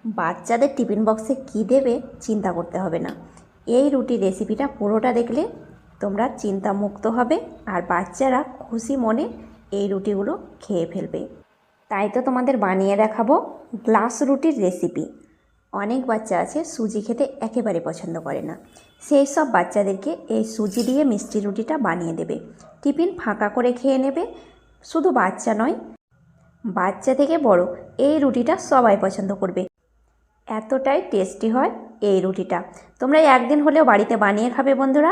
বাচ্চাদের টিফিন বক্সে কী দেবে চিন্তা করতে হবে না। এই রুটির রেসিপিটা পুরোটা দেখলে তোমরা চিন্তামুক্ত হবে আর বাচ্চারা খুশি মনে এই রুটিগুলো খেয়ে ফেলবে। তাই তো তোমাদের বানিয়ে দেখাবো গ্লাস রুটির রেসিপি। অনেক বাচ্চা আছে সুজি খেতে একেবারে পছন্দ করে না, সেই সব বাচ্চাদেরকে এই সুজি দিয়ে মিষ্টি রুটিটা বানিয়ে দেবে। টিফিন ফাঁকা করে খেয়ে নেবে। শুধু বাচ্চা নয়, বাচ্চা থেকে বড় এই রুটিটা সবাই পছন্দ করবে। এতটাই টেস্টি হয় এই রুটিটা। তোমরা একদিন হলেও বাড়িতে বানিয়ে খাবে বন্ধুরা,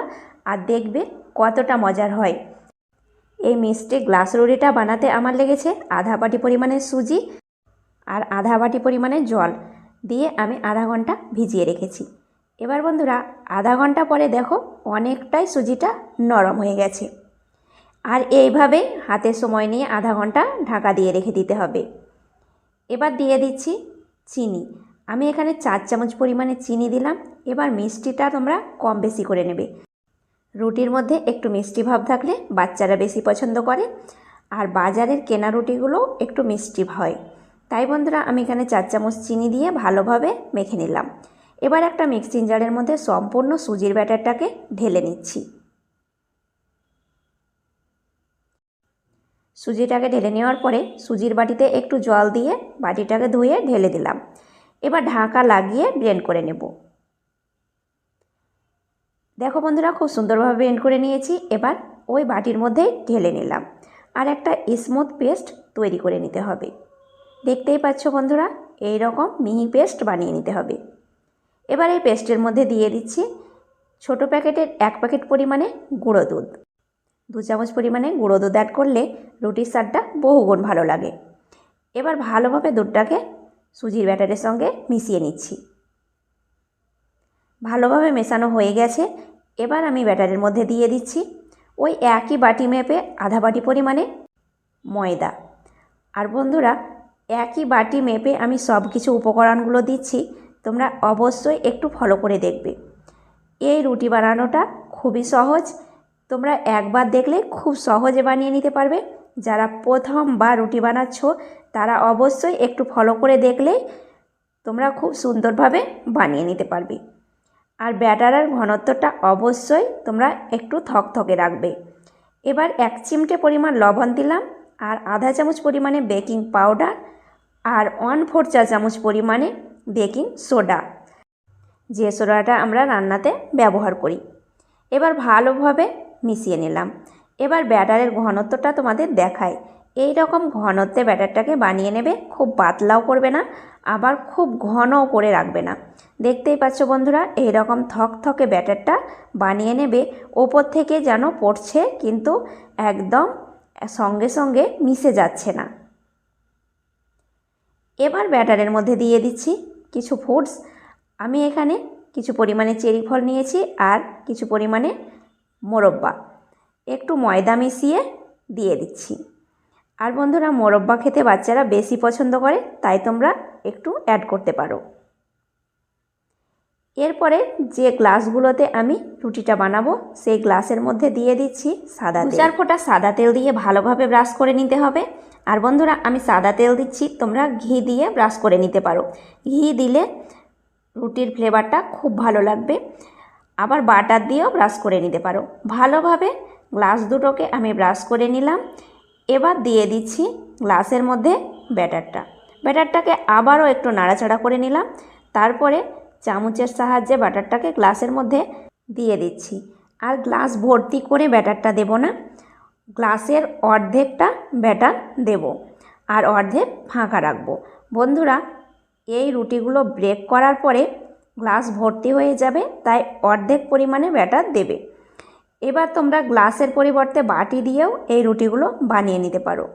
আর দেখবে কতটা মজার হয়। এই মিষ্টি গ্লাস রুটিটা বানাতে আমার লেগেছে আধা বাটি পরিমাণে সুজি আর আধা বাটি পরিমাণে জল দিয়ে আমি আধা ঘন্টা ভিজিয়ে রেখেছি। এবার বন্ধুরা আধা ঘন্টা পরে দেখো অনেকটাই সুজিটা নরম হয়ে গেছে। আর এইভাবে হাতে সময় নিয়ে আধা ঘন্টা ঢাকা দিয়ে রেখে দিতে হবে। এবার দিয়ে দিচ্ছি চিনি। আমি এখানে 4 চামচ পরিমাণে চিনি দিলাম। এবার মিষ্টিটা তোমরা কম বেশি করে নেবে। রুটির মধ্যে একটু মিষ্টি ভাব থাকলে বাচ্চারা বেশি পছন্দ করে, আর বাজারের কেনা রুটিগুলো একটু মিষ্টি হয়। তাই বন্ধুরা আমি এখানে 4 চামচ চিনি দিয়ে ভালোভাবে মেখে নিলাম। এবার একটা মিক্সিং জারের মধ্যে সম্পূর্ণ সুজির ব্যাটারটাকে ঢেলে নিচ্ছি। সুজিটাকে ঢেলে নেওয়ার পরে সুজির বাটিতে একটু জল দিয়ে বাটিটাকে ধুয়ে ঢেলে দিলাম। এবার ঢাকা লাগিয়ে ব্লেন্ড করে নেব। দেখো বন্ধুরা খুব সুন্দরভাবে ব্লেন্ড করে নিয়েছি। এবার ওই বাটির মধ্যেই ঢেলে নিলাম আর একটা স্মুথ পেস্ট তৈরি করে নিতে হবে। দেখতেই পাচ্ছ বন্ধুরা এই রকম মিহি পেস্ট বানিয়ে নিতে হবে। এবার এই পেস্টের মধ্যে দিয়ে দিচ্ছি ছোট প্যাকেটের 1 প্যাকেট পরিমাণে গুঁড়ো দুধ। 2 চামচ পরিমাণে গুঁড়ো দুধ অ্যাড করলে রুটির স্বাদটা বহুগুণ ভালো লাগে। এবার ভালোভাবে দুধটাকে সুজির ব্যাটারের সঙ্গে মিশিয়ে নিচ্ছি। ভালোভাবে মেশানো হয়ে গেছে। এবার আমি ব্যাটারের মধ্যে দিয়ে দিচ্ছি ওই একই বাটি মেপে আধা বাটি পরিমাণে ময়দা। আর বন্ধুরা একই বাটি মেপে আমি সব কিছু উপকরণগুলো দিচ্ছি, তোমরা অবশ্যই একটু ফলো করে দেখবে। এই রুটি বানানোটা খুবই সহজ, তোমরা একবার দেখলে খুব সহজে বানিয়ে নিতে পারবে। যারা প্রথমবার রুটি বানাচ্ছ তারা অবশ্যই একটু ফলো করে দেখলেই তোমরা খুব সুন্দরভাবে বানিয়ে নিতে পারবে। আর ব্যাটারের ঘনত্বটা অবশ্যই তোমরা একটু থকথকে রাখবে। এবার 1 চিমটে পরিমাণ লবণ দিলাম আর আধা চামচ পরিমাণে বেকিং পাউডার আর 1/4 চা চামচ পরিমাণে বেকিং সোডা, যে সোডাটা আমরা রান্নাতে ব্যবহার করি। এবার ভালোভাবে মিশিয়ে নিলাম। এবার ব্যাটারের ঘনত্বটা তোমাদের দেখায়। এই রকম ঘনত্বে ব্যাটারটাকে বানিয়ে নেবে, খুব পাতলাও করবে না আবার খুব ঘনও করে রাখবে না। দেখতেই পাচ্ছ বন্ধুরা এই রকম থকথকে ব্যাটারটা বানিয়ে নেবে। ওপর থেকে যেন পড়ছে কিন্তু একদম সঙ্গে সঙ্গে মিশে যাচ্ছে না। এবার ব্যাটারের মধ্যে দিয়ে দিচ্ছি কিছু ফ্রুটস। আমি এখানে কিছু পরিমাণে চেরি ফল নিয়েছি আর কিছু পরিমাণে মোরব্বা, একটু ময়দা মিশিয়ে দিয়ে দিচ্ছি। আর বন্ধুরা মোরব্বা খেতে বাচ্চারা বেশি পছন্দ করে, তাই তোমরা একটু অ্যাড করতে পারো। এরপরে যে গ্লাসগুলোতে আমি রুটিটা বানাবো সেই গ্লাসের মধ্যে দিয়ে দিচ্ছি সাদা তেল। 2-4 ফোঁটা সাদা তেল দিয়ে ভালোভাবে ব্রাশ করে নিতে হবে। আর বন্ধুরা আমি সাদা তেল দিচ্ছি, তোমরা ঘি দিয়ে ব্রাশ করে নিতে পারো। ঘি দিলে রুটির ফ্লেভারটা খুব ভালো লাগবে। আবার বাটার দিয়েও ব্রাশ করে নিতে পারো। ভালোভাবে গ্লাস দুটোকে আমি ব্রাশ করে নিলাম। এবার দিয়ে দিচ্ছি গ্লাসের মধ্যে ব্যাটারটাকে আবারও একটু নাড়াচাড়া করে নিলাম। তারপরে চামচের সাহায্যে ব্যাটারটাকে গ্লাসের মধ্যে দিয়ে দিচ্ছি। আর গ্লাস ভর্তি করে ব্যাটারটা দেব না, গ্লাসের অর্ধেকটা ব্যাটার দেব আর অর্ধেক ফাঁকা রাখবো। বন্ধুরা এই রুটিগুলো ব্রেক করার পরে গ্লাস ভর্তি হয়ে যাবে, তাই অর্ধেক পরিমাণে ব্যাটার দেবে। এবার তোমরা গ্লাসের পরিবর্তে বাটি দিয়েও এই রুটিগুলো বানিয়ে নিতে পারো।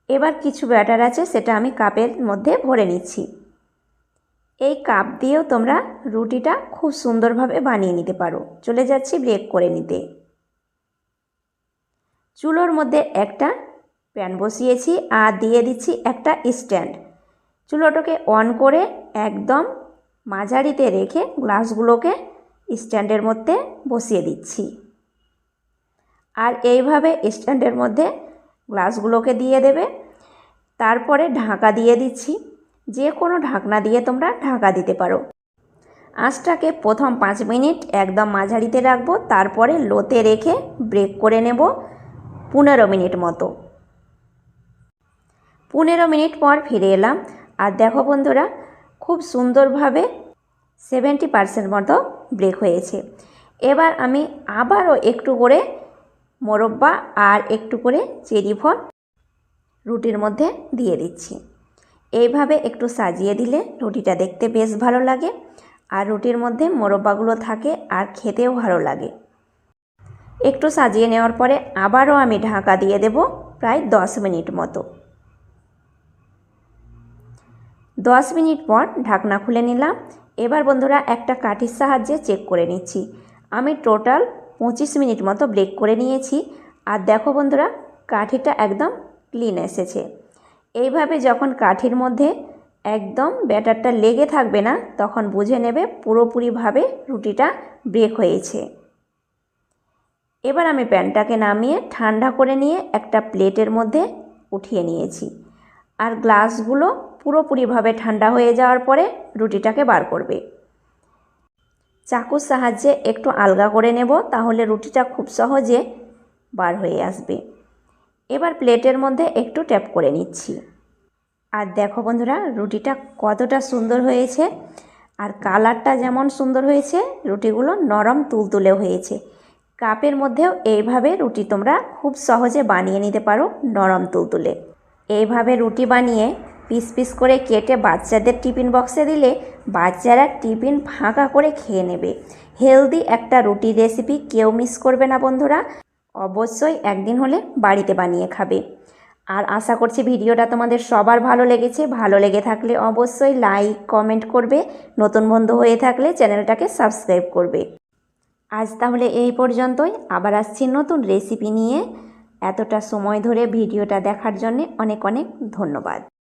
এবার কিছু ব্যাটার আছে সেটা আমি কাপের মধ্যে ভরে নিচ্ছি। এই কাপ দিয়েও তোমরা রুটিটা খুব সুন্দরভাবে বানিয়ে নিতে পারো। চলে যাচ্ছি ব্রেক করে নিতে। চুলোর মধ্যে একটা প্যান বসিয়েছি আর দিয়ে দিচ্ছি একটা স্ট্যান্ড। চুলোটাকে অন করে একদম মাঝারিতে রেখে গ্লাসগুলোকে স্ট্যান্ডের মধ্যে বসিয়ে দিচ্ছি। আর এইভাবে স্ট্যান্ডের মধ্যে গ্লাসগুলোকে দিয়ে দেবে। তারপরে ঢাকা দিয়ে দিচ্ছি। যে কোনো ঢাকনা দিয়ে তোমরা ঢাকা দিতে পারো। আঁচটাকে প্রথম 5 মিনিট একদম মাঝারিতে রাখবো, তারপরে লোতে রেখে ব্রেক করে নেব 15 মিনিট মতো। 15 মিনিট পর ফিরে এলাম, আর দেখো বন্ধুরা খুব সুন্দরভাবে 70% মতো ব্রেক হয়েছে। এবার আমি আবারও একটু করে মোরব্বা আর একটু করে চেরি ফল রুটির মধ্যে দিয়ে দিচ্ছি। এইভাবে একটু সাজিয়ে দিলে রুটিটা দেখতে বেশ ভালো লাগে, আর রুটির মধ্যে মোরব্বাগুলো থাকে আর খেতেও ভালো লাগে। একটু সাজিয়ে নেওয়ার পরে আবারও আমি ঢাকা দিয়ে দেব প্রায় 10 মিনিট মতো। 10 মিনিট পর ঢাকনা খুলে নিলাম। এবার বন্ধুরা একটা কাঠির সাহায্যে চেক করে নিচ্ছি। আমি টোটাল 25 মিনিট মতো ব্রেক করে নিয়েছি, আর দেখো বন্ধুরা কাঠিটা একদম ক্লিন এসেছে। এইভাবে যখন কাঠির মধ্যে একদম ব্যাটারটা লেগে থাকবে না, তখন বুঝে নেবে পুরোপুরিভাবে রুটিটা ব্রেক হয়েছে। এবার আমি প্যানটাকে নামিয়ে ঠান্ডা করে নিয়ে একটা প্লেটের মধ্যে উঠিয়ে নিয়েছি, আর গ্লাসগুলো পুরোপুরিভাবে ঠান্ডা হয়ে যাওয়ার পরে রুটিটাকে বার করবে। চাকুর সাহায্যে একটু আলগা করে নেব, তাহলে রুটিটা খুব সহজে বার হয়ে আসবে। এবার প্লেটের মধ্যে একটু ট্যাপ করে নিচ্ছি, আর দেখো বন্ধুরা রুটিটা কতটা সুন্দর হয়েছে, আর কালারটা যেমন সুন্দর হয়েছে রুটিগুলো নরম তুলতুলে হয়েছে। কাপের মধ্যেও এইভাবে রুটি তোমরা খুব সহজে বানিয়ে নিতে পারো নরম তুলতুলে। এইভাবে রুটি বানিয়ে পিস পিস করে কেটে বাচ্চাদের টিফিন বক্সে দিলে বাচ্চারা টিফিন ফাঁকা করে খেয়ে নেবে। হেলদি একটা রুটি রেসিপি কেউ মিস করবে না বন্ধুরা, অবশ্যই একদিন হলে বাড়িতে বানিয়ে খাবে। আর আশা করছি ভিডিওটা তোমাদের সবার ভালো লেগেছে। ভালো লেগে থাকলে অবশ্যই লাইক কমেন্ট করবে, নতুন বন্ধু হয়ে থাকলে চ্যানেলটাকে সাবস্ক্রাইব করবে। আজ তাহলে এই পর্যন্তই, আবার আসছি নতুন রেসিপি নিয়ে। এতটা সময় ধরে ভিডিওটা দেখার জন্য অনেক অনেক ধন্যবাদ।